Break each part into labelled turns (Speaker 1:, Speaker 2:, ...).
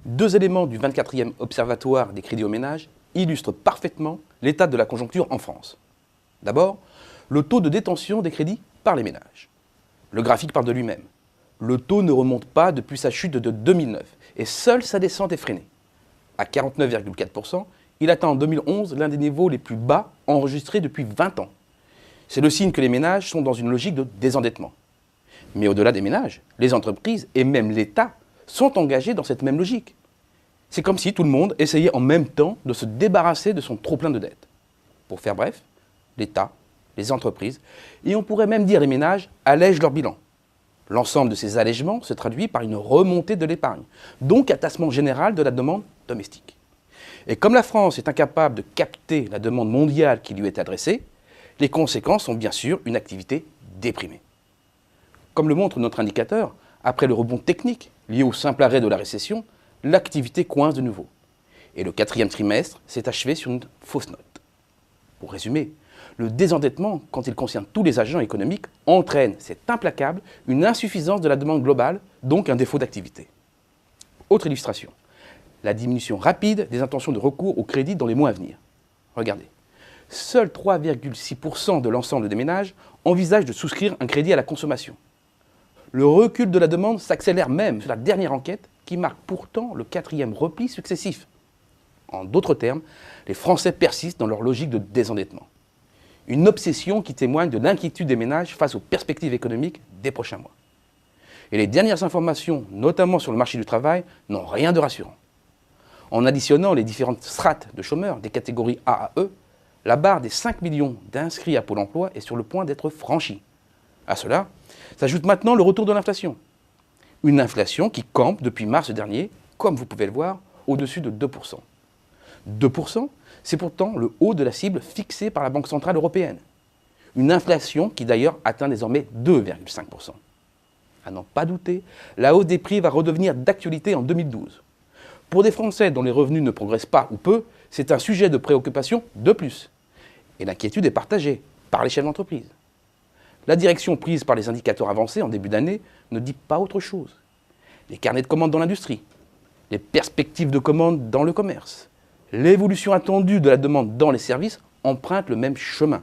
Speaker 1: Deux éléments du 24e Observatoire des crédits aux ménages illustrent parfaitement l'état de la conjoncture en France. D'abord, le taux de détention des crédits par les ménages. Le graphique parle de lui-même. Le taux ne remonte pas depuis sa chute de 2009 et seule sa descente est freinée. À 49,4%, il atteint en 2011 l'un des niveaux les plus bas enregistrés depuis 20 ans. C'est le signe que les ménages sont dans une logique de désendettement. Mais au-delà des ménages, les entreprises et même l'État sont engagés dans cette même logique. C'est comme si tout le monde essayait en même temps de se débarrasser de son trop-plein de dettes. Pour faire bref, l'État, les entreprises, et on pourrait même dire les ménages, allègent leur bilan. L'ensemble de ces allègements se traduit par une remontée de l'épargne, donc un tassement général de la demande domestique. Et comme la France est incapable de capter la demande mondiale qui lui est adressée, les conséquences sont bien sûr une activité déprimée. Comme le montre notre indicateur, après le rebond technique lié au simple arrêt de la récession, l'activité coince de nouveau. Et le quatrième trimestre s'est achevé sur une fausse note. Pour résumer, le désendettement, quand il concerne tous les agents économiques, entraîne, c'est implacable, une insuffisance de la demande globale, donc un défaut d'activité. Autre illustration, la diminution rapide des intentions de recours au crédit dans les mois à venir. Regardez, seuls 3,6% de l'ensemble des ménages envisagent de souscrire un crédit à la consommation. Le recul de la demande s'accélère même sur la dernière enquête qui marque pourtant le quatrième repli successif. En d'autres termes, les Français persistent dans leur logique de désendettement. Une obsession qui témoigne de l'inquiétude des ménages face aux perspectives économiques des prochains mois. Et les dernières informations, notamment sur le marché du travail, n'ont rien de rassurant. En additionnant les différentes strates de chômeurs des catégories A à E, la barre des 5 millions d'inscrits à Pôle emploi est sur le point d'être franchie. À cela s'ajoute maintenant le retour de l'inflation. Une inflation qui campe depuis mars dernier, comme vous pouvez le voir, au-dessus de 2%. 2%, c'est pourtant le haut de la cible fixée par la Banque centrale européenne. Une inflation qui d'ailleurs atteint désormais 2,5%. À n'en pas douter, la hausse des prix va redevenir d'actualité en 2012. Pour des Français dont les revenus ne progressent pas ou peu, c'est un sujet de préoccupation de plus. Et l'inquiétude est partagée par les chefs d'entreprise. La direction prise par les indicateurs avancés en début d'année ne dit pas autre chose. Les carnets de commandes dans l'industrie, les perspectives de commandes dans le commerce, l'évolution attendue de la demande dans les services empruntent le même chemin.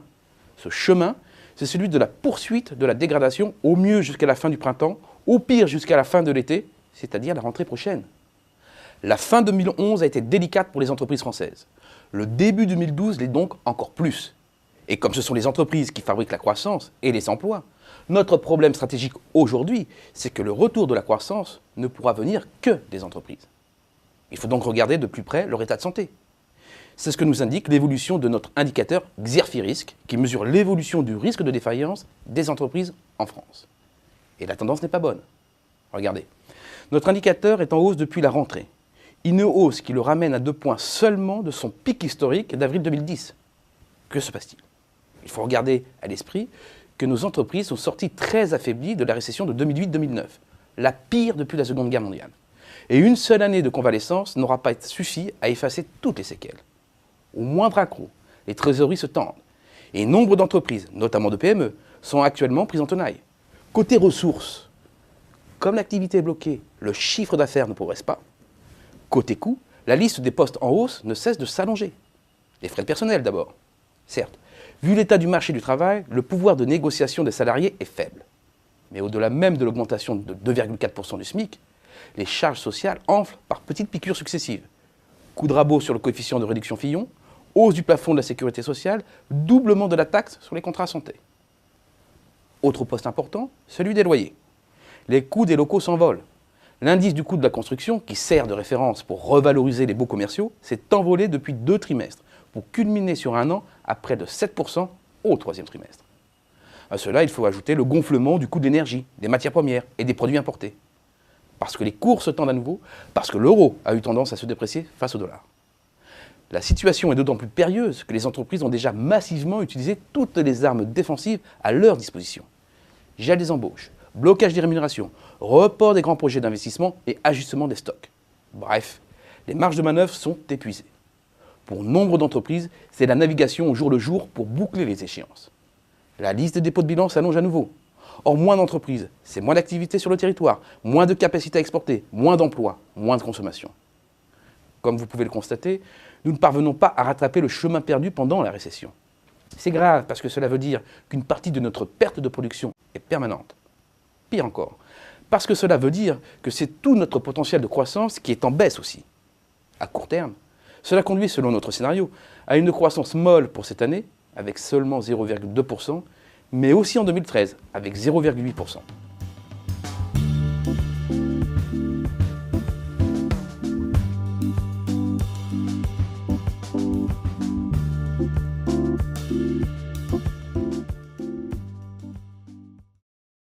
Speaker 1: Ce chemin, c'est celui de la poursuite de la dégradation, au mieux jusqu'à la fin du printemps, au pire jusqu'à la fin de l'été, c'est-à-dire la rentrée prochaine. La fin 2011 a été délicate pour les entreprises françaises. Le début 2012 l'est donc encore plus. Et comme ce sont les entreprises qui fabriquent la croissance et les emplois, notre problème stratégique aujourd'hui, c'est que le retour de la croissance ne pourra venir que des entreprises. Il faut donc regarder de plus près leur état de santé. C'est ce que nous indique l'évolution de notre indicateur Xerfi-Risque, qui mesure l'évolution du risque de défaillance des entreprises en France. Et la tendance n'est pas bonne. Regardez, notre indicateur est en hausse depuis la rentrée. Une hausse qui le ramène à 2 points seulement de son pic historique d'avril 2010. Que se passe-t-il ? Il faut regarder à l'esprit que nos entreprises sont sorties très affaiblies de la récession de 2008-2009, la pire depuis la Seconde Guerre mondiale. Et une seule année de convalescence n'aura pas suffi à effacer toutes les séquelles. Au moindre accroc, les trésoreries se tendent. Et nombre d'entreprises, notamment de PME, sont actuellement prises en tenaille. Côté ressources, comme l'activité est bloquée, le chiffre d'affaires ne progresse pas. Côté coûts, la liste des postes en hausse ne cesse de s'allonger. Les frais de personnel d'abord. Certes, vu l'état du marché du travail, le pouvoir de négociation des salariés est faible. Mais au-delà même de l'augmentation de 2,4% du SMIC, les charges sociales enflent par petites piqûres successives. Coup de rabot sur le coefficient de réduction Fillon, hausse du plafond de la sécurité sociale, doublement de la taxe sur les contrats santé. Autre poste important, celui des loyers. Les coûts des locaux s'envolent. L'indice du coût de la construction, qui sert de référence pour revaloriser les baux commerciaux, s'est envolé depuis 2 trimestres, pour culminer sur un an à près de 7% au 3e trimestre. À cela, il faut ajouter le gonflement du coût de l'énergie, des matières premières et des produits importés. Parce que les cours se tendent à nouveau, parce que l'euro a eu tendance à se déprécier face au dollar. La situation est d'autant plus périlleuse que les entreprises ont déjà massivement utilisé toutes les armes défensives à leur disposition. Gel des embauches, blocage des rémunérations, report des grands projets d'investissement et ajustement des stocks. Bref, les marges de manœuvre sont épuisées. Pour nombre d'entreprises, c'est la navigation au jour le jour pour boucler les échéances. La liste des dépôts de bilan s'allonge à nouveau. Or, moins d'entreprises, c'est moins d'activité sur le territoire, moins de capacité à exporter, moins d'emplois, moins de consommation. Comme vous pouvez le constater, nous ne parvenons pas à rattraper le chemin perdu pendant la récession. C'est grave parce que cela veut dire qu'une partie de notre perte de production est permanente. Pire encore, parce que cela veut dire que c'est tout notre potentiel de croissance qui est en baisse aussi. À court terme, cela conduit, selon notre scénario, à une croissance molle pour cette année, avec seulement 0,2%, mais aussi en 2013, avec 0,8%.